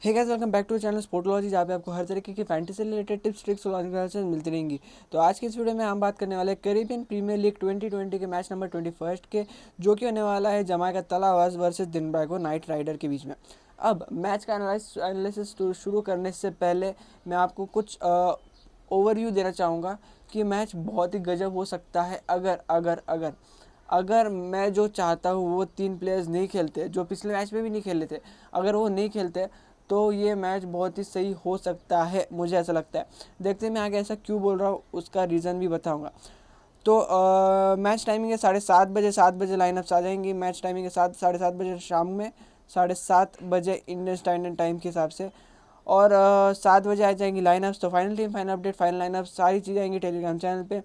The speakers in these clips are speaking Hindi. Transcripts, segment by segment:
Hey guys, welcome back to channel Sportology, जहाँ पे आपको हर तरीके की फैंटेसी से रिलेटेड टिप्स ट्रिक्स और एनालिसिस मिलती रहेंगी। तो आज की इस वीडियो में हम बात करने वाले हैं कैरेबियन प्रीमियर लीग 2020 के मैच नंबर 21 के, जो कि होने वाला है जमाइका तलावास वर्सेस दिनब्रागो नाइट राइडर के बीच में। अब मैच का एनालिसिस शुरू करने से पहले मैं आपको कुछ ओवरव्यू देना चाहूँगा कि मैच बहुत ही गजब हो सकता है अगर अगर अगर अगर मैं जो चाहता हूँ वो तीन प्लेयर्स नहीं खेलते, जो पिछले मैच में भी नहीं खेले थे। अगर वो नहीं खेलते तो ये मैच बहुत ही सही हो सकता है, मुझे ऐसा लगता है। देखते हैं मैं आगे ऐसा क्यों बोल रहा हूँ, उसका रीज़न भी बताऊँगा। तो मैच टाइमिंग है 7:30 बजे। 7 बजे लाइनअप्स आ जाएंगी। मैच टाइमिंग है 7-7:30 बजे शाम में, 7:30 बजे इंडियन स्टैंडर्ड टाइम के हिसाब से। और 7 बजे आ जाएंगी लाइनअप्स। तो final team, final update, final lineup सारी चीज़ें आएंगी टेलीग्राम चैनल पे।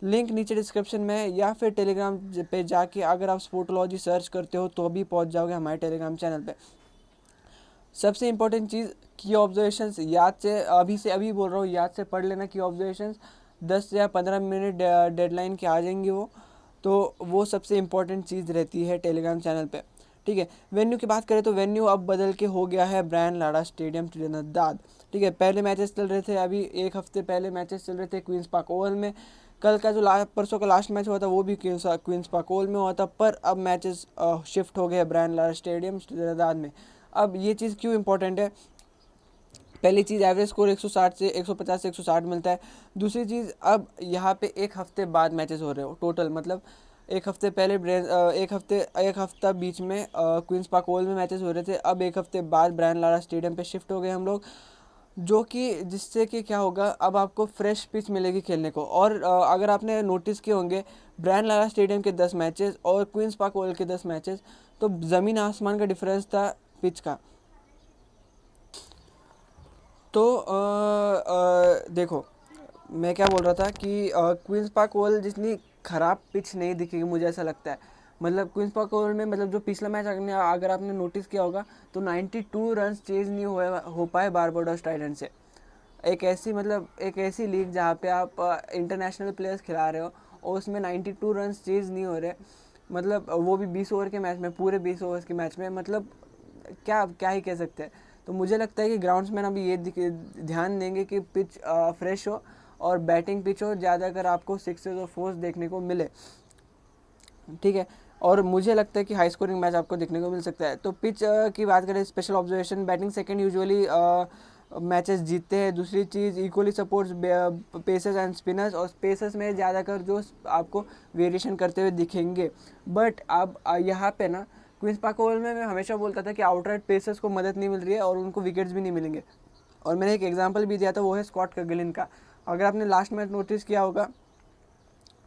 लिंक नीचे डिस्क्रिप्शन में है, या फिर टेलीग्राम पे जाके अगर आप स्पोर्टोलॉजी सर्च करते हो तो भी पहुंच जाओगे हमारे टेलीग्राम चैनल पे। सबसे इम्पोर्टेंट चीज़, की ऑब्जर्वेशंस याद से अभी बोल रहा हूँ, याद से पढ़ लेना की ऑब्जर्वेशंस। 10 या 15 मिनट डेडलाइन के आ जाएंगी वो। तो वो सबसे इम्पोर्टेंट चीज़ रहती है टेलीग्राम चैनल पे। ठीक है, वेन्यू की बात करें तो वेन्यू अब बदल के हो गया है ब्रायन लारा स्टेडियम, त्रिनिदाद। ठीक है, पहले मैचेस चल रहे थे, अभी एक हफ्ते पहले मैचेस चल रहे थे क्वींस पार्क ओवल में। कल का जो परसों का लास्ट मैच हुआ था वो भी क्वींस पार्क ओवल में हुआ था, पर अब मैचेस शिफ्ट हो गए ब्रायन लारा स्टेडियम त्रिनिदाद में। अब ये चीज़ क्यों इंपॉर्टेंट है? पहली चीज़, एवरेज स्कोर 160 से 150 से 160 मिलता है। दूसरी चीज़, अब यहाँ पे एक हफ्ते बाद मैचेस हो रहे हो टोटल, मतलब एक हफ्ते पहले एक हफ्ता बीच में क्वींस पार्क ओवल में मैचेस हो रहे थे। अब एक हफ्ते बाद ब्रायन लारा स्टेडियम पे शिफ्ट हो गए हम लोग, जो कि जिससे कि क्या होगा, अब आपको फ्रेश पिच मिलेगी खेलने को। और अगर आपने नोटिस किए होंगे, ब्रायन लारा स्टेडियम के 10 मैचेस और क्वींस पार्क ओवल के 10 मैचेस, तो ज़मीन आसमान का डिफरेंस था पिच का। तो देखो, मैं क्या बोल रहा था कि क्वींस पार्क ओवल जितनी ख़राब पिच नहीं दिखेगी, मुझे ऐसा लगता है। मतलब क्वींस पार्क ओवल में, मतलब जो पिछला मैच अगर आपने नोटिस किया होगा, तो 92 रन्स चेज नहीं हो पाए बारबाडोस टाइटंस से। एक ऐसी लीग जहाँ पे आप इंटरनेशनल प्लेयर्स खिला रहे हो और उसमें 92 रन्स चेज नहीं हो रहे, मतलब वो भी 20 ओवर के मैच में, पूरे 20 ओवर्स के मैच में। मतलब क्या क्या ही कह सकते हैं। तो मुझे लगता है कि ग्राउंड्समैन अभी ये ध्यान देंगे कि पिच फ्रेश हो और बैटिंग पिच हो, ज़्यादा अगर आपको सिक्सेस और फोर्स देखने को मिले। ठीक है, और मुझे लगता है कि हाई स्कोरिंग मैच आपको देखने को मिल सकता है। तो पिच की बात करें, special observation, batting second usually matches जीतते हैं। दूसरी चीज़, equally supports pacers and spinners, और पेसर्स में ज़्यादातर जो आपको वेरिएशन करते हुए दिखेंगे। बट अब यहाँ पे ना, क्वींस पार्क ओवल में मैं हमेशा बोलता था कि आउटराइट पेसर्स को मदद नहीं मिल रही है और उनको विकेट्स भी नहीं मिलेंगे। और मैंने एक एग्जांपल भी दिया था, वो है स्कॉट कगलिन का। अगर आपने लास्ट मैच नोटिस किया होगा,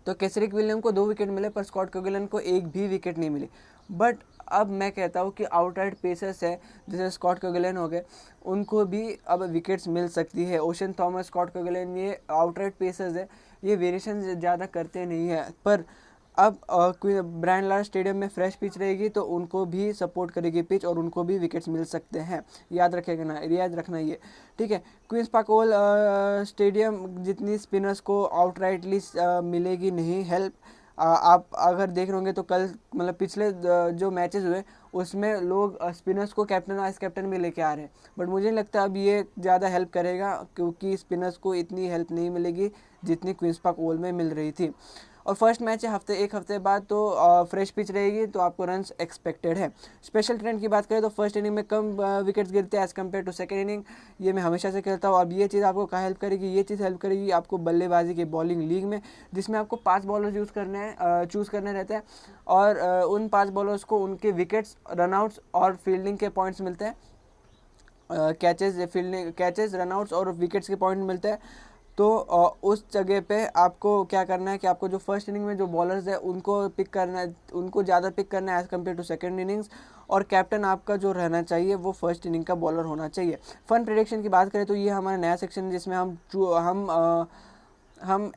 तो केसरिक विलियम को 2 विकेट मिले, पर स्कॉट कगलन को एक भी विकेट नहीं मिली। बट अब मैं कहता हूँ कि आउटराइट पेसर्स है, जैसे स्कॉट कगलन हो गए, उनको भी अब विकेट्स मिल सकती है। ओशन थॉमस, स्कॉट कगलन, ये आउटराइट पेसर्स है, ये वेरिएशन ज़्यादा करते नहीं है। पर अब ब्रायन लारा स्टेडियम में फ्रेश पिच रहेगी तो उनको भी सपोर्ट करेगी पिच और उनको भी विकेट्स मिल सकते हैं। याद रखना ये। ठीक है, क्वींस पार्क ओवल स्टेडियम जितनी स्पिनर्स को आउटराइटली मिलेगी नहीं हेल्प। आप अगर देख रहे होंगे तो कल, मतलब पिछले जो मैचेस हुए उसमें लोग स्पिनर्स को कैप्टन वाइस कैप्टन भी लेके आ रहे हैं। बट मुझे नहीं लगता अब ये ज़्यादा हेल्प करेगा, क्योंकि स्पिनर्स को इतनी हेल्प नहीं मिलेगी जितनी क्वींस पार्क ओवल में मिल रही थी। और फर्स्ट मैच है एक हफ्ते बाद, तो फ्रेश पिच रहेगी, तो आपको रन्स एक्सपेक्टेड है। स्पेशल ट्रेंड की बात करें तो फर्स्ट इनिंग में कम विकेट्स गिरते हैं as compare to second inning. ये मैं हमेशा से कहता हूँ। अब ये चीज़ आपको कहाँ हेल्प करेगी? ये चीज़ हेल्प करेगी आपको बल्लेबाजी के बॉलिंग लीग में, जिसमें आपको 5 बॉलर्स चूज़ करने रहते हैं। और उन 5 बॉलर्स को उनके विकेट्स, रनआउट्स और फील्डिंग के पॉइंट्स मिलते हैं। कैचेज, रनआउट्स और विकेट्स के पॉइंट मिलते हैं। तो उस जगह पे आपको क्या करना है कि आपको जो फर्स्ट इनिंग में जो बॉलर्स है उनको पिक करना है, उनको ज़्यादा पिक करना है as compare to second innings. और कैप्टन आपका जो रहना चाहिए वो फर्स्ट इनिंग का बॉलर होना चाहिए। फन प्रेडिक्शन की बात करें तो ये हमारा नया सेक्शन है, जिसमें हम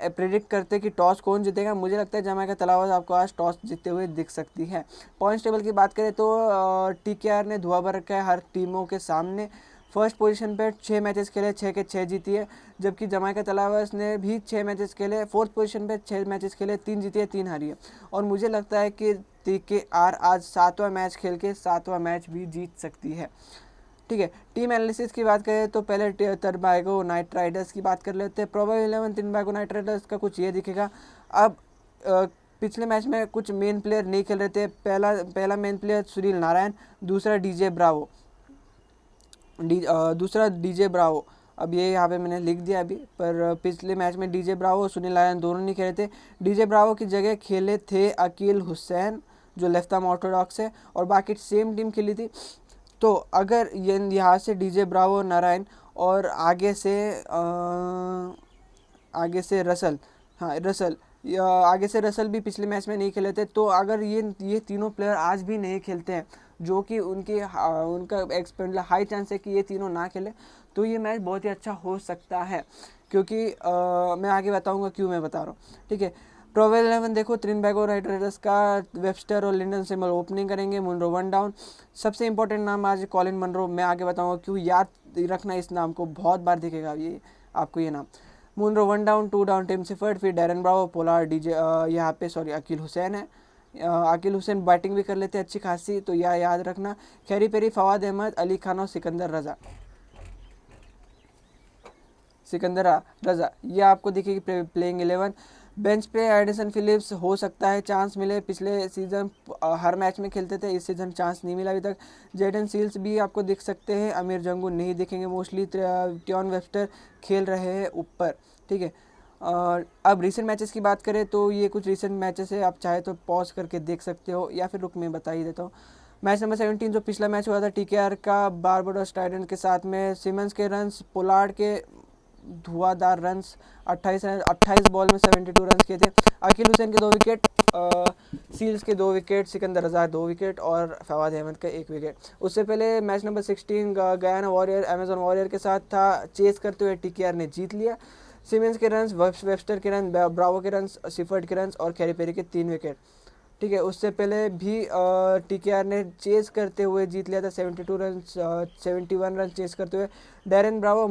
प्रेडिक्ट करते हैं कि टॉस कौन जीतेगा। मुझे लगता है जमाइका तलावास आपको आज टॉस जीतते हुए दिख सकती है। पॉइंट्स टेबल की बात करें तो टीकेआर ने धुआं भर रखा है हर टीमों के सामने। फर्स्ट पोजीशन पे 6 मैचेस खेले, 6 के 6 जीती है। जबकि जमाइका तलावास ने भी 6 मैचेस खेले, फोर्थ पोजीशन पे 6 मैचेस खेले, 3 जीती है, 3 हारी है। और मुझे लगता है कि टीकेआर आज 7वां मैच खेल के 7वां मैच भी जीत सकती है। ठीक है, टीम एनालिसिस की बात करें तो पहले टोबागो नाइट राइडर्स की बात कर लेते हैं। प्रोबेबल 11 टोबागो नाइट राइडर्स का कुछ ये दिखेगा। अब पिछले मैच में कुछ मेन प्लेयर नहीं खेल रहे थे। पहला मेन प्लेयर सुनील नारायण, दूसरा दूसरा डीजे ब्रावो। अब ये यहाँ पे मैंने लिख दिया अभी, पर पिछले मैच में डीजे ब्रावो और सुनील नारायण दोनों नहीं खेले थे। डीजे ब्रावो की जगह खेले थे अकील हुसैन जो लेफ्ट आर्म ऑर्थोडॉक्स है, और बाकी सेम टीम खेली थी। तो अगर ये यहाँ से डीजे ब्रावो नारायण और आगे से रसल, हाँ रसल, आगे से रसल भी पिछले मैच में नहीं खेले थे। तो अगर ये तीनों प्लेयर आज भी नहीं खेलते हैं, जो कि उनका मतलब हाई चांस है कि ये तीनों ना खेले, तो ये मैच बहुत ही अच्छा हो सकता है। क्योंकि मैं आगे बताऊंगा क्यों मैं बता रहा हूँ, ठीक है। प्रोबेबल 11 देखो, त्रिनबैगो राइडर्स का वेबस्टर और लिंडन सिमर ओपनिंग करेंगे, मुनरो वन डाउन। सबसे इंपॉर्टेंट नाम आज कॉलिन मनरो, मैं आगे बताऊंगा क्यों, याद रखना इस नाम को, बहुत बार दिखेगा ये आपको ये नाम। Munro one down, two down Tim Seifert, फिर डैरन ब्रावो, पोलार्ड, डीजे यहाँ पे सॉरी अकील हुसैन है। अकील हुसैन बैटिंग भी कर लेते हैं अच्छी खासी, तो यह याद रखना। खैरी पेरी, फवाद अहमद, अली खान और सिकंदर रजा, ये आपको दिखेगी प्लेइंग 11। बेंच पे एडिसन फिलिप्स हो सकता है चांस मिले, पिछले सीज़न हर मैच में खेलते थे, इस सीज़न चांस नहीं मिला अभी तक। जेडन सील्स भी आपको दिख सकते हैं, अमीर जंगू नहीं दिखेंगे मोस्टली। ट्योन वेबस्टर खेल रहे हैं ऊपर, ठीक है। अब रीसेंट मैचेस की बात करें तो ये कुछ रीसेंट मैचेस है, आप चाहे तो पॉज करके देख सकते हो, या फिर रुक मैं बता ही देता हूँ। मैच नंबर 17 जो पिछला मैच हुआ था टीकेआर का बारबाडोस टाइटंस के साथ में, सिमंस के रन्स, पोलार्ड के धुआंधार रन्स, 28 बॉल में 72 रन किए थे। अकील हुसैन के 2 विकेट, सील्स के 2 विकेट, सिकंदर रजा 2 विकेट और फवाद अहमद का 1 विकेट। उससे पहले match number 16 Guyana warrior Amazon warrior के साथ था, चेस करते हुए टीकेआर ने जीत लिया। सिमेंस के रन्स, वेबस्टर के रन, ब्रावो के रन्स, सिफर्ड के रन्स और कैरी पेरी के 3 विकेट, ठीक है। उससे पहले भी टीकेआर ने चेस करते हुए जीत लिया था 72 रन, 71 रन चेस करते हुए। डैरन ब्रावो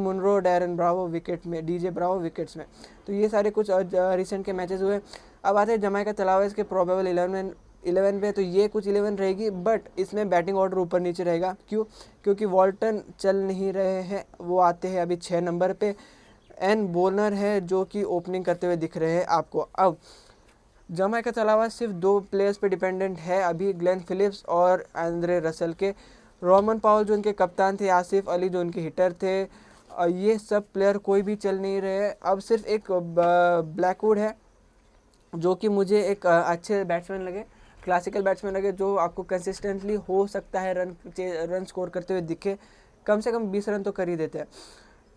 विकेट में, डीजे ब्रावो विकेट्स में। तो ये सारे कुछ रिसेंट के मैचेस हुए। अब आते हैं जमाइका तलावास के प्रोबेबल 11 पे, तो ये कुछ 11 रहेगी, बट इसमें बैटिंग ऑर्डर ऊपर नीचे रहेगा। क्यों? क्योंकि वॉल्टन चल नहीं रहे हैं, वो आते हैं अभी 6 नंबर पे। एन बोनर है जो कि ओपनिंग करते हुए दिख रहे हैं आपको। अब जमाइका तलावा सिर्फ 2 प्लेयर्स पे डिपेंडेंट है अभी, ग्लेन फिलिप्स और एंड्रे रसल के। रोमन पाउल जो उनके कप्तान थे, आसिफ अली जो उनके हिटर थे, ये सब प्लेयर कोई भी चल नहीं रहे। अब सिर्फ एक ब्लैकवुड है जो कि मुझे एक अच्छे बैट्समैन लगे, क्लासिकल बैट्समैन लगे, जो आपको कंसिस्टेंटली हो सकता है रन स्कोर करते हुए दिखे, कम से कम 20 रन तो कर ही देते हैं,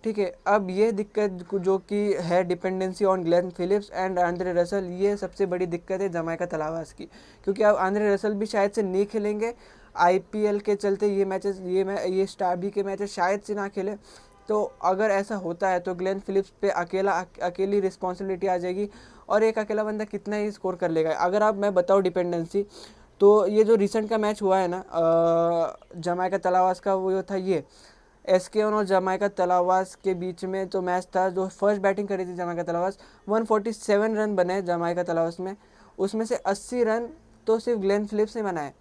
ठीक है। अब ये दिक्कत जो कि है dependency on Glenn Phillips and Andre Russell, ये सबसे बड़ी दिक्कत है जमाइका तलावास की, क्योंकि अब आंद्रे रसल भी शायद से नहीं खेलेंगे आईपीएल के चलते। ये मैचेस ये स्टार के मैचेस शायद से ना खेले। तो अगर ऐसा होता है तो ग्लेन फिलिप्स पे अकेली रिस्पॉन्सिबिलिटी आ जाएगी, और एक अकेला बंदा कितना ही स्कोर कर लेगा। अगर आप मैं बताऊँ डिपेंडेंसी, तो ये जो रिसेंट का मैच हुआ है ना जमाइका तलावास का, वो था ये एसके और जमाइका तलावास के बीच में तो मैच था। जो फर्स्ट बैटिंग करी थी जमाइका तलावास, 147 रन बने जमाइका तलावास में, उसमें से 80 रन तो सिर्फ ग्लेन फिलिप्स ने बनाए,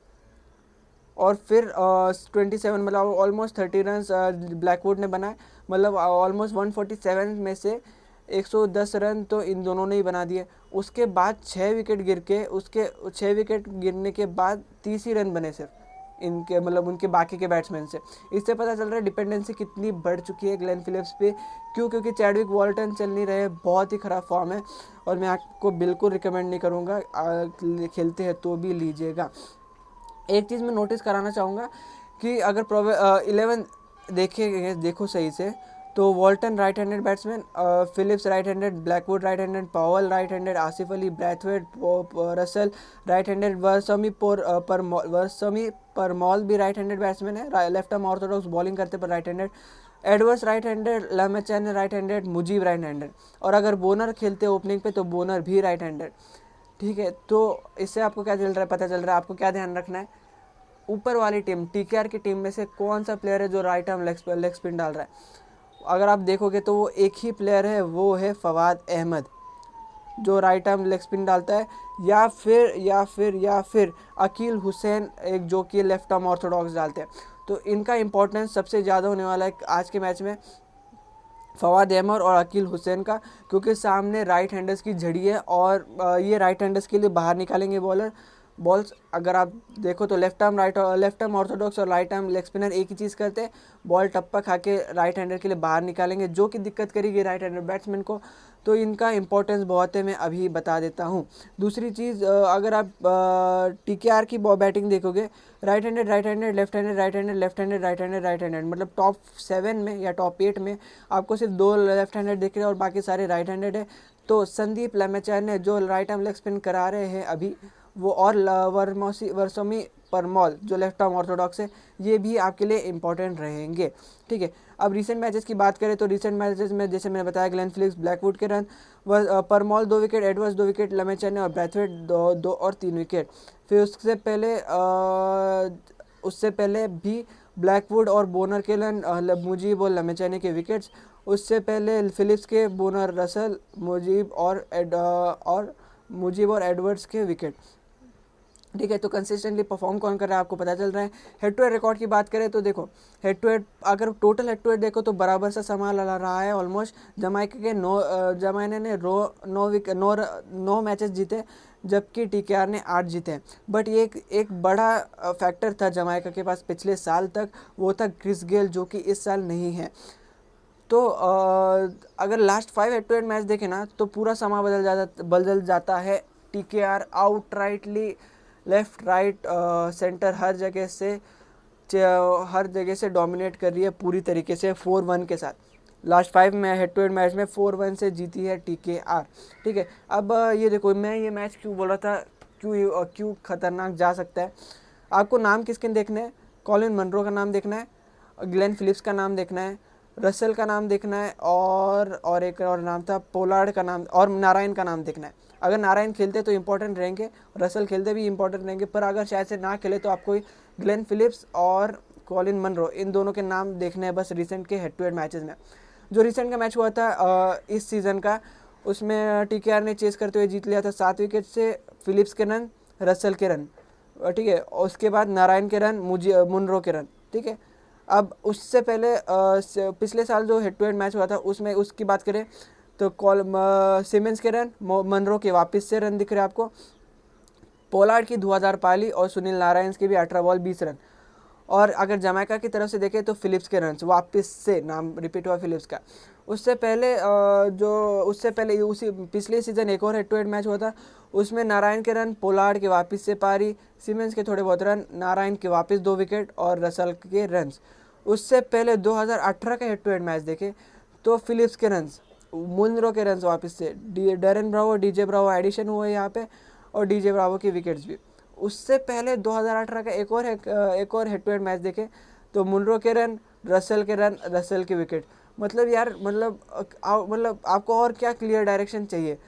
और फिर 27 मतलब ऑलमोस्ट 30 रन ब्लैकवुड ने बनाए। मतलब ऑलमोस्ट 147 में से 110 रन तो इन दोनों ने ही बना दिए। उसके बाद 6 विकेट गिर के, उसके 6 विकेट गिरने के बाद 30 ही रन बने सिर्फ इनके, मतलब उनके बाकी के बैट्समैन से। इससे पता चल रहा है डिपेंडेंसी कितनी बढ़ चुकी है ग्लेन फिलिप्स पे। क्यों? क्योंकि चैडविक वॉल्टन चल नहीं रहे, बहुत ही ख़राब फॉर्म है, और मैं आपको बिल्कुल रिकमेंड नहीं करूँगा, खेलते हैं तो भी लीजिएगा। एक चीज़ मैं नोटिस कराना चाहूँगा कि अगर 11 देखो सही से, तो Walton right handed batsman, Phillips right handed, Blackwood right handed, Powell right handed, Asif Ali, Brathwaite, Russell right handed, Veerasammy Permaul भी राइट हैंडेड बैट्समैन है, लेफ्ट आर्म ऑर्थोडॉक्स बॉलिंग करते पर right handed, Edwards right handed, Lamichhane right handed, Mujeeb right handed, और अगर बोनर खेलते ओपनिंग पे तो बोनर भी राइट हैंडेड, ठीक है। तो इससे आपको क्या चल रहा है, पता चल रहा है आपको क्या ध्यान रखना है। ऊपर वाली टीम टीकेआर की टीम में से कौन सा प्लेयर है जो राइट आर्म लेग स्पिन डाल रहा है। अगर आप देखोगे तो वो एक ही प्लेयर है, वो है फवाद अहमद, जो राइट आर्म लेग स्पिन डालता है, या फिर अकील हुसैन, एक जो कि लेफ्ट आर्म ऑर्थोडॉक्स डालते हैं। तो इनका इंपॉर्टेंस सबसे ज़्यादा होने वाला है आज के मैच में फवाद अहमद और अकील हुसैन का, क्योंकि सामने राइट हैंडर्स की झड़ी है और ये राइट हैंडर्स के लिए बाहर निकालेंगे बॉल्स। अगर आप देखो तो लेफ्ट आर्म ऑर्थोडॉक्स और राइट आर्म लेग स्पिनर एक ही चीज़ करते हैं, बॉल टप्पा खा के राइट हैंडर के लिए बाहर निकालेंगे, जो कि दिक्कत करेगी राइट हैंडर बैट्समैन को। तो इनका इंपॉर्टेंस बहुत है, मैं अभी बता देता हूँ। दूसरी चीज़, अगर आप TKR की बैटिंग देखोगे, right handed left handed right handed left handed right handed right handed, मतलब टॉप 7 में या टॉप 8 में आपको सिर्फ 2 लेफ्ट हैंडेड दिख रहे हैं और बाकी सारे राइट हैंडेड है। तो संदीप लेमेचाने जो राइट आर्म लेग स्पिन करा रहे हैं अभी वो, और वर्सोमी परमॉल जो लेफ्ट आर्म ऑर्थोडॉक्स है, ये भी आपके लिए इंपॉर्टेंट रहेंगे। ठीक है, अब रीसेंट मैचेस की बात करें तो रीसेंट मैचेस में जैसे मैंने बताया, ग्लेन फिलिप्स ब्लैकवुड के रन, परमॉल 2 विकेट, एडवर्ड्स 2 विकेट, लेमेचाने और ब्रैथवेट 2 और 3 विकेट। फिर उससे पहले भी ब्लैकवुड और बोनर के रन, मुजीब और लेमेचाने के विकेट्स। उससे पहले फिलिप्स के, बोनर, रसल, मुजीब और एडवर्ड्स के विकेट। ठीक है, तो कंसिस्टेंटली परफॉर्म कौन कर रहा है आपको पता चल रहा है। हेड टू हेड रिकॉर्ड की बात करें तो देखो, हेड टू हेड अगर टोटल हेड टू हेड देखो तो बराबर सा संभाल रहा है ऑलमोस्ट। जमाइका के जमाइना ने 9 मैचेस जीते, जबकि TKR ने 8 जीते। बट ये एक बड़ा फैक्टर था जमाइका के पास पिछले साल तक, वो था क्रिस गेल, जो कि इस साल नहीं है। तो अगर last 5 head to head match देखें ना तो पूरा समा बदल जाता है। TKR outrightly left right centre हर जगह से डोमिनेट कर रही है पूरी तरीके से 4-1 के साथ। लास्ट 5 में हेड टू हेड मैच में 4-1 से जीती है TKR। ठीक है, अब ये देखो, मैं ये मैच क्यों बोल रहा था, क्यों खतरनाक जा सकता है। आपको नाम किसके देखना है? कॉलिन मनरो का नाम देखना है, ग्लेन फिलिप्स का नाम देखना है, रसल का नाम देखना है, और एक और नाम था पोलार्ड का नाम, और नारायण का नाम देखना है। अगर नारायण खेलते तो इंपॉर्टेंट रहेंगे, रसल खेलते भी इंपॉर्टेंट रहेंगे, पर अगर शायद से ना खेले तो आपको ग्लेन फिलिप्स और कॉलिन मनरो, इन दोनों के नाम देखने हैं बस रिसेंट के हेड टू हेड मैचेस में। जो रिसेंट का मैच हुआ था इस सीज़न का, उसमें TKR ने चेस करते हुए जीत लिया था 7 विकेट से, फिलिप्स के रन, रसल के रन, ठीक है, और उसके बाद नारायण के रन, मुनरो के रन। ठीक है, अब उससे पहले पिछले साल जो हेड टू हेड मैच हुआ था उसमें उसकी बात करें तो सिमेंस के रन, मनरो के वापस से रन दिख रहे हैं आपको, पोलार्ड की धुआंधार पाली और सुनील नारायण के भी 18 बॉल 20 रन। और अगर जमैका की तरफ से देखें तो फिलिप्स के रन वापस से, नाम रिपीट हुआ फिलिप्स का। उससे पहले उसी पिछले सीजन एक और हेड टू हेड मैच हुआ था, उसमें नारायण के रन, पोलार्ड के वापस से पारी, सीमेंस के थोड़े बहुत रन, नारायण के वापस 2 विकेट और रसल के रन। उससे पहले 2018 का हेड टू हेड मैच देखे तो फिलिप्स के रन, मुनरो के रन वापस से, Darren Bravo, DJ Bravo addition हुए यहाँ पे, और DJ ब्रावो की विकेट्स भी। उससे पहले 2018 का एक और हेड टू हेड मैच देखे तो मुनरो के रन, रसल के रन, रसल के विकेट। मतलब यार, मतलब आपको और क्या क्लियर डायरेक्शन चाहिए।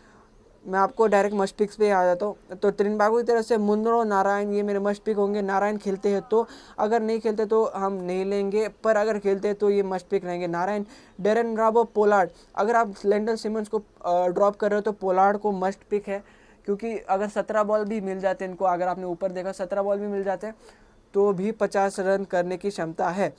मैं आपको डायरेक्ट मस्ट पिक्स पे आ जाता हूँ। तो त्रिनबागो की तरफ से मुनरो, नारायण, ये मेरे मस्ट पिक होंगे। नारायण खेलते हैं तो, अगर नहीं खेलते तो हम नहीं लेंगे, पर अगर खेलते हैं तो ये मस्ट पिक रहेंगे नारायण। डेरन ब्रावो, पोलार्ड, अगर आप लैंडल सिमंस को ड्रॉप कर रहे हो तो पोलार्ड को मस्ट पिक है, क्योंकि अगर 17 बॉल भी मिल जाते हैं इनको, अगर आपने ऊपर देखा 17 बॉल भी मिल जाते हैं तो भी 50 रन करने की क्षमता है।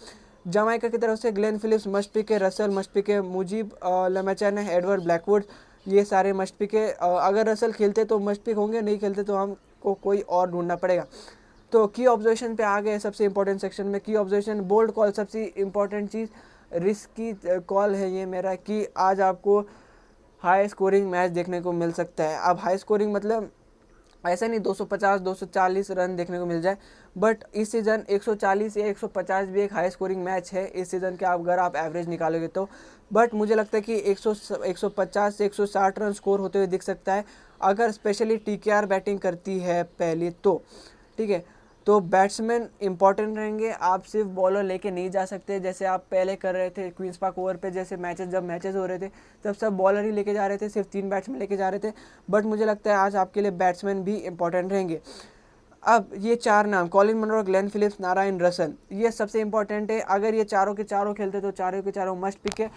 जमाइका की तरफ से ग्लेन फिलिप्स मस्ट पिक है, रसल मस्ट पिक है, मुजीब, लेमेचाने, एडवर्ड, ब्लैकवुड, ये सारे मस्ट पिक है। अगर रसल खेलते तो मस्ट पिक होंगे, नहीं खेलते तो हमको कोई और ढूंढना पड़ेगा। तो की ऑब्जर्वेशन पे आ गए सबसे इंपॉर्टेंट सेक्शन में। की ऑब्जर्वेशन, बोल्ड कॉल, सबसे इंपॉर्टेंट चीज़, रिस्क की कॉल है ये मेरा, कि आज आपको हाई स्कोरिंग मैच देखने को मिल सकता है। अब हाई स्कोरिंग मतलब ऐसा नहीं 250 240 रन देखने को मिल जाए, बट इस सीज़न 140 या 150 भी एक हाई स्कोरिंग मैच है इस सीज़न के, अगर आप एवरेज निकालोगे तो। बट मुझे लगता है कि 150 से 160 रन स्कोर होते हुए दिख सकता है, अगर स्पेशली TKR बैटिंग करती है पहले तो। ठीक है, तो बैट्समैन इंपॉर्टेंट रहेंगे, आप सिर्फ बॉलर लेके नहीं जा सकते जैसे आप पहले कर रहे थे क्वींस पार्क ओवर पे। जैसे जब मैचेस हो रहे थे तब सब बॉलर ही लेके जा रहे थे, सिर्फ 3 बैट्समैन लेके जा रहे थे। बट मुझे लगता है आज आपके लिए बैट्समैन भी इंपॉर्टेंट रहेंगे। अब ये 4 नाम, Colin Munro, Glenn Phillips, Narayan, Russell, ये सबसे इंपॉर्टेंट है। अगर ये चारों के चारों खेलते तो चारों के चारों मस्ट पिक है।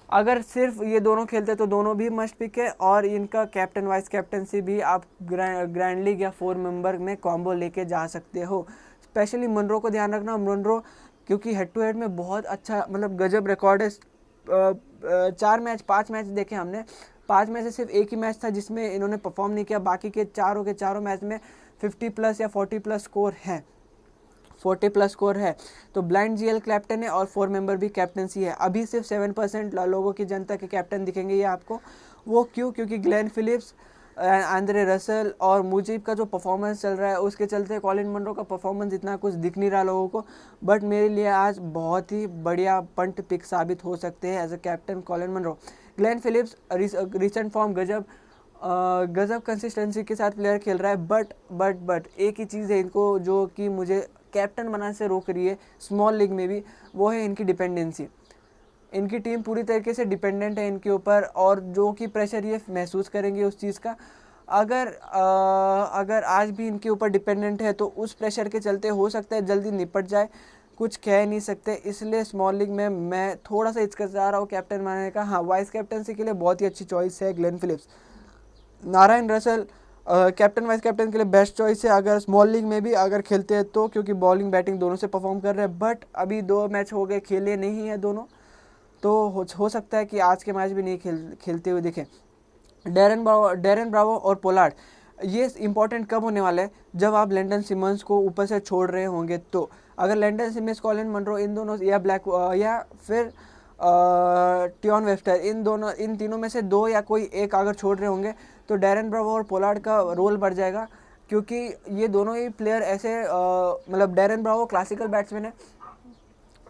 अगर सिर्फ ये दोनों खेलते तो दोनों भी मस्ट पिक है, और इनका कैप्टन वाइस कैप्टनसी भी आप ग्रैंड लीग या 4 मेंबर में कॉम्बो लेके जा सकते हो। स्पेशली मनरो को ध्यान रखना। मनरो क्योंकि हेड टू हेड में बहुत अच्छा मतलब गजब रिकॉर्ड है। 5 मैच देखे हमने, 5 में से सिर्फ एक ही मैच था जिसमें इन्होंने परफॉर्म नहीं किया, बाकी के चारों मैच में 50+ या 40+ स्कोर है, 40+ स्कोर है। तो ब्लाइंड जीएल कैप्टन है और 4 मेंबर भी कैप्टनसी है। अभी सिर्फ 7% लोगों की जनता के कैप्टन दिखेंगे ये आपको। वो क्यों? क्योंकि ग्लेन फिलिप्स, आंद्रे रसल और मुजीब का जो परफॉर्मेंस चल रहा है उसके चलते कॉलिन मनरो का परफॉर्मेंस इतना कुछ दिख नहीं रहा लोगों को। बट मेरे लिए आज बहुत ही बढ़िया पंट पिक साबित हो सकते हैं as a captain Colin Munro. Glenn Phillips recent form गजब कंसिस्टेंसी के साथ प्लेयर खेल रहा है। बट एक ही चीज़ है इनको जो कि मुझे कैप्टन बनाने से रोक रही है स्मॉल लीग में भी, वो है इनकी डिपेंडेंसी। इनकी टीम पूरी तरीके से डिपेंडेंट है इनके ऊपर, और जो कि प्रेशर ये महसूस करेंगे उस चीज़ का। अगर आज भी इनके ऊपर डिपेंडेंट है तो उस प्रेशर के चलते हो सकता है जल्दी निपट जाए, कुछ कह नहीं सकते। इसलिए स्मॉल लीग में मैं थोड़ा सा हिचकिचा रहा हूँ कैप्टन बनाने का। हाँ, वाइस कैप्टनसी के लिए बहुत ही अच्छी चॉइस है Glenn Phillips. Narayan Russell captain vice captain के लिए बेस्ट चॉइस है अगर स्मॉल लीग में भी अगर खेलते हैं तो, क्योंकि बॉलिंग बैटिंग दोनों से परफॉर्म कर रहे हैं। बट अभी 2 मैच हो गए, खेले नहीं है दोनों, तो हो सकता है कि आज के मैच भी नहीं खेलते हुए दिखें। डेरन ब्रावो और पोलार्ड, ये इंपॉर्टेंट कब होने वाला है? जब आप लैंडन सिमंस को ऊपर से छोड़ रहे होंगे। तो अगर लैंडन सिमंस, कॉलिन मनरो इन दोनों या फिर ट्योन वेस्टर, इन तीनों में से 2 या कोई एक अगर छोड़ रहे होंगे तो डेरन ब्रावो और पोलार्ड का रोल बढ़ जाएगा। क्योंकि ये दोनों ही प्लेयर ऐसे मतलब डेरन ब्रावो क्लासिकल बैट्समैन है,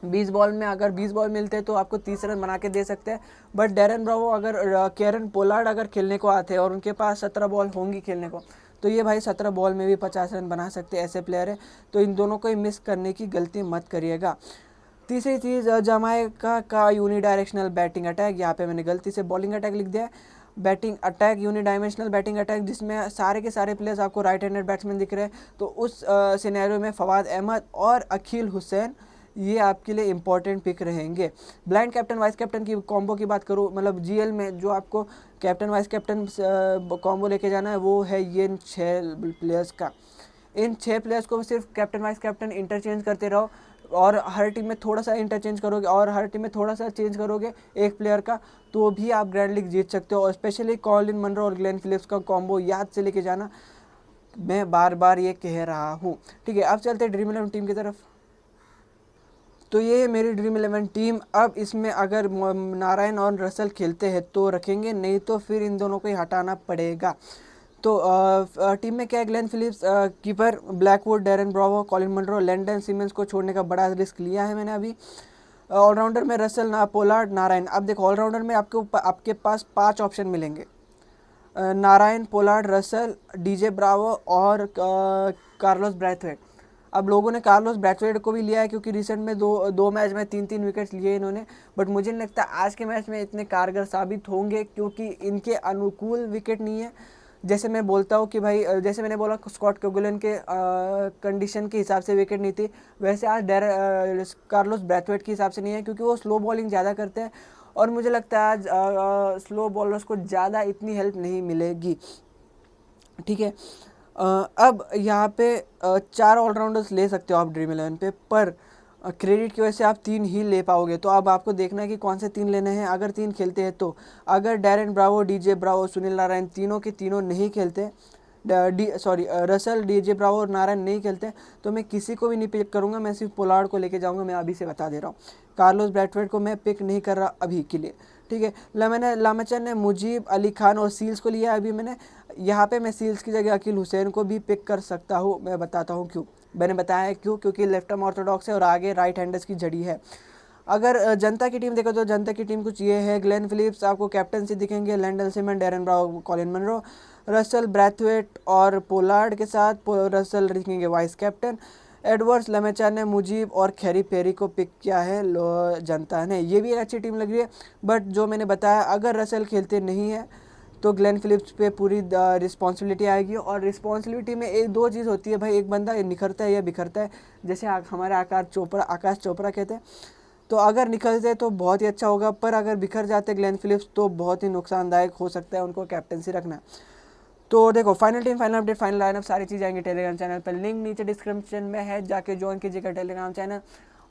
20 बॉल में अगर 20 बॉल मिलते हैं तो आपको 30 रन बना के दे सकते हैं। बट डेरन ब्रावो अगर केरन पोलार्ड अगर खेलने को आते हैं और उनके पास 17 बॉल होंगी खेलने को, तो ये भाई 17 बॉल में भी 50 रन बना सकते हैं, ऐसे प्लेयर है। तो इन दोनों को ही मिस करने की गलती मत करिएगा। तीसरी चीज़, जमाइका का यूनिडायरेक्शनल बैटिंग अटैक। यहाँ पे मैंने गलती से बॉलिंग अटैक लिख दिया है। बैटिंग अटैक, यूनिडायमेंशनल बैटिंग अटैक, जिसमें सारे के सारे प्लेयर्स आपको राइट हैंडेड बैट्समैन दिख रहे हैं। तो उस सिनेरियो में फवाद अहमद और अकील हुसैन ये आपके लिए इंपॉर्टेंट पिक रहेंगे। ब्लाइंड कैप्टन वाइस कैप्टन की कॉम्बो की बात करूँ, मतलब जीएल में जो आपको कैप्टन वाइस कैप्टन कॉम्बो लेके जाना है वो है ये 6 प्लेयर्स का। इन 6 प्लेयर्स को सिर्फ कैप्टन वाइस कैप्टन इंटरचेंज करते रहो, और हर टीम में थोड़ा सा इंटरचेंज करोगे और हर टीम में थोड़ा सा चेंज करोगे एक प्लेयर का, तो भी आप ग्रैंड लीग जीत सकते हो। और स्पेशली कॉलिन मनरो और ग्लेन फिलिप्स का कॉम्बो याद से लेके जाना, मैं बार बार ये कह रहा हूँ। ठीक है, अब चलते हैं ड्रीम 11 टीम की तरफ। तो ये है मेरी ड्रीम 11 टीम। अब इसमें अगर नारायण और रसल खेलते हैं तो रखेंगे, नहीं तो फिर इन दोनों को ही हटाना पड़ेगा। तो टीम में क्या है? Glenn Phillips keeper, Blackwood, Darren Bravo, Colin Munro, Landon Simmons को छोड़ने का बड़ा रिस्क लिया है मैंने अभी। ऑलराउंडर में रसल, पोलार्ड, नारायण। अब देखो ऑलराउंडर में आपके पास 5 ऑप्शन मिलेंगे, Narayan, Pollard, Russell, DJ Bravo और कार्लोस ब्रैथवेट। अब लोगों ने कार्लोस ब्रैथवेट को भी लिया है क्योंकि रिसेंट में दो मैच में 3-3 विकेट्स लिए इन्होंने। बट मुझे नहीं लगता आज के मैच में इतने कारगर साबित होंगे क्योंकि इनके अनुकूल विकेट नहीं है। जैसे मैं बोलता हूँ कि भाई, जैसे मैंने बोला स्कॉट कैगुलन के कंडीशन के हिसाब से विकेट नहीं थी, वैसे आज कार्लोस ब्रैथवेट के हिसाब से नहीं है क्योंकि वो स्लो बॉलिंग ज़्यादा करते हैं और मुझे लगता है आज स्लो बॉलर्स को ज़्यादा इतनी हेल्प नहीं मिलेगी। ठीक है, अब यहाँ पे 4 ऑलराउंडर्स ले सकते हो आप ड्रीम 11 पे, पर क्रेडिट की वजह से आप 3 ही ले पाओगे। तो अब आपको देखना है कि कौन से 3 लेने हैं। अगर 3 खेलते हैं तो अगर Darren Bravo, DJ Bravo, Sunil Narayan तीनों के तीनों नहीं खेलते, रसल, डीजे ब्रावो और नारायण नहीं खेलते, तो मैं किसी को भी नहीं पिक करूँगा, मैं सिर्फ पोलार्ड को लेके जाऊँगा। मैं अभी से बता दे रहा हूँ, कार्लोस ब्रैथवेट को मैं पिक नहीं कर रहा अभी के लिए। ठीक है, मैंने लामचन ने मुजीब, अली खान और सील्स को लिया अभी मैंने। यहाँ पे मैं सील्स की जगह अकील हुसैन को भी पिक कर सकता हूँ। मैं बताता हूँ क्यों। मैंने बताया है क्यों, क्योंकि लेफ्ट आर्म ऑर्थोडॉक्स है और आगे राइट हैंडर्स की जड़ी है। अगर जनता की टीम देखो तो जनता की टीम कुछ ये है, ग्लेन फिलिप्स आपको कैप्टनसी दिखेंगे, Lendl Simmons, Darren Bravo, Colin Munro, Russell, Brathwaite और पोलार्ड के साथ रसल दिखेंगे vice captain. Edwards, Lamichhane, Mujeeb और खैरी पेरी को पिक किया है जनता ने। ये भी एक अच्छी टीम लग रही है। बट जो मैंने बताया, अगर रसल खेलते नहीं है तो ग्लेन फिलिप्स पे पूरी रिस्पॉन्सिबिलिटी आएगी। और रिस्पॉन्सिबिलिटी में एक 2 चीज़ होती है भाई, एक बंदा निखरता है या बिखरता है, जैसे हमारे आकाश चोपड़ा कहते हैं। तो अगर निकलते तो बहुत ही अच्छा होगा, पर अगर बिखर जाते ग्लेन फिलिप्स तो बहुत ही नुकसानदायक हो सकता है उनको कैप्टनसी रखना। तो देखो final team, final update, final lineup सारी चीज़ आएंगी टेलीग्राम चैनल पर। लिंक नीचे डिस्क्रिप्शन में है, जाके ज्वाइन कीजिएगा टेलीग्राम चैनल।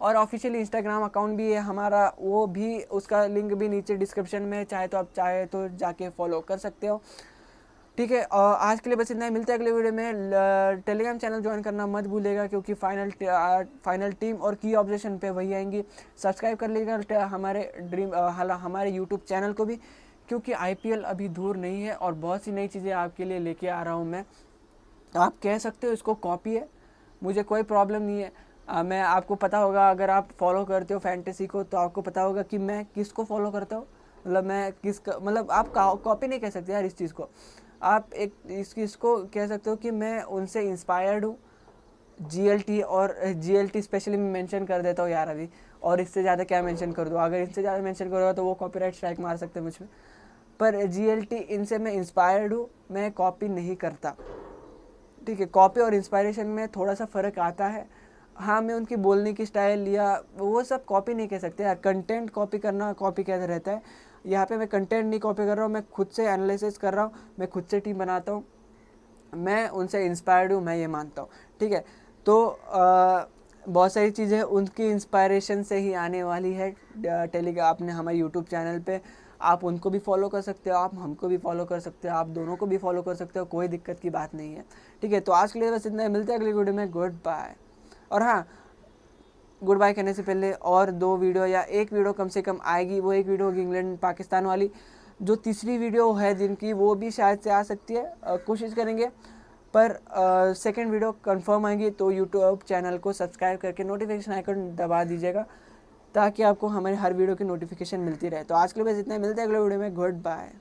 और ऑफिशियल इंस्टाग्राम अकाउंट भी है हमारा, वो भी, उसका लिंक भी नीचे डिस्क्रिप्शन में है, चाहे तो आप चाहे तो जाके फॉलो कर सकते हो। ठीक है, आज के लिए बस इतना ही, मिलते हैं अगले वीडियो में। टेलीग्राम चैनल ज्वाइन करना मत भूलेगा, क्योंकि फाइनल टीम और की ऑब्जेक्शन पे वही आएंगी। सब्सक्राइब कर लीजिएगा हमारे हमारे यूट्यूब चैनल को भी, क्योंकि आईपीएल अभी दूर नहीं है और बहुत सी नई चीज़ें आपके लिए लेके आ रहा हूँ मैं। आप कह सकते हो इसको कॉपी है, मुझे कोई प्रॉब्लम नहीं है। मैं, आपको पता होगा, अगर आप फॉलो करते हो फैंटेसी को तो आपको पता होगा कि मैं किसको फॉलो करता हूँ। मतलब मैं किसका, मतलब आप कॉपी नहीं कह सकते यार इस चीज़ को। आप एक इसको कह सकते हो कि मैं उनसे इंस्पायर्ड हूँ। जीएलटी, और जीएलटी स्पेशली मैं मेंशन कर देता हूँ यार अभी, और इससे ज़्यादा क्या मेंशन कर दूँ। अगर इससे ज़्यादा मेंशन करूँगा तो वो कॉपीराइट स्ट्राइक मार सकते हैं मुझ में। पर जीएलटी, इनसे मैं इंस्पायर्ड हूँ, मैं कॉपी नहीं करता। ठीक है, कॉपी और इंस्पायरेशन में थोड़ा सा फ़र्क आता है। हाँ, मैं उनकी बोलने की स्टाइल या वो सब कॉपी नहीं कह सकते यार। कंटेंट कॉपी करना कॉपी कैसे रहता है। यहाँ पे मैं कंटेंट नहीं कॉपी कर रहा हूँ, मैं खुद से एनालिसिस कर रहा हूँ, मैं खुद से टीम बनाता हूँ, मैं उनसे इंस्पायर्ड हूँ, मैं ये मानता हूँ। ठीक है, तो बहुत सारी चीज़ें उनकी इंस्पायरेशन से ही आने वाली है। टेलीग्राम अपने हमारे यूट्यूब चैनल पे आप उनको भी फॉलो कर सकते हो, आप हमको भी फॉलो कर सकते हो, आप दोनों को भी फॉलो कर सकते हो, कोई दिक्कत की बात नहीं है। ठीक है, तो आज के लिए बस इतना ही, मिलते हैं अगली वीडियो में। Goodbye. और हाँ, गुड बाय कहने से पहले और 2 वीडियो या 1 वीडियो कम से कम आएगी। वो 1 वीडियो होगी इंग्लैंड पाकिस्तान वाली। जो तीसरी वीडियो है जिनकी, वो भी शायद से आ सकती है, कोशिश करेंगे। पर सेकंड वीडियो कंफर्म आएंगी, तो यूट्यूब चैनल को सब्सक्राइब करके नोटिफिकेशन आइकन दबा दीजिएगा, ताकि आपको हमारे हर वीडियो की नोटिफिकेशन मिलती रहे। तो आज के लिए बस इतना ही, मिलते हैं अगले वीडियो में। Good bye.